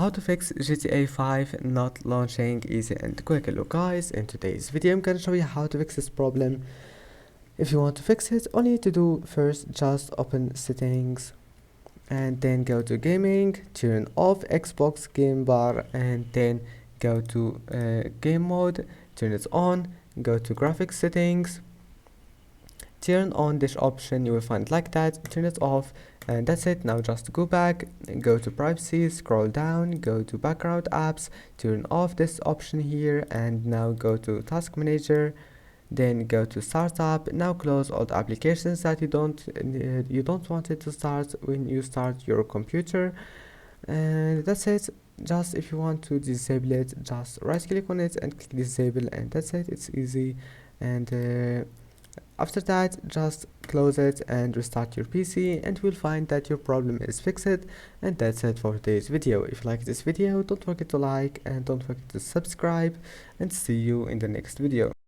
how to fix GTA 5 not launching easy and quick. Hello guys, in today's video I'm gonna show you how to fix this problem. If you want to fix it, all you need to do first, just open settings and then go to gaming, turn off Xbox game bar, and then go to game mode, turn it on, go to graphics settings, turn on this option, you will find it like that, turn it off, and that's it. Now just go back, go to privacy, scroll down, go to background apps, turn off this option here, and now go to task manager, then go to startup. Now close all the applications that you don't want it to start when you start your computer, and that's it. Just if you want to disable it, just right click on it and click disable, and that's it. It's easy. And after that, just close it and restart your PC, and you'll find that your problem is fixed. And that's it for today's video. If you like this video, don't forget to like and don't forget to subscribe, and see you in the next video.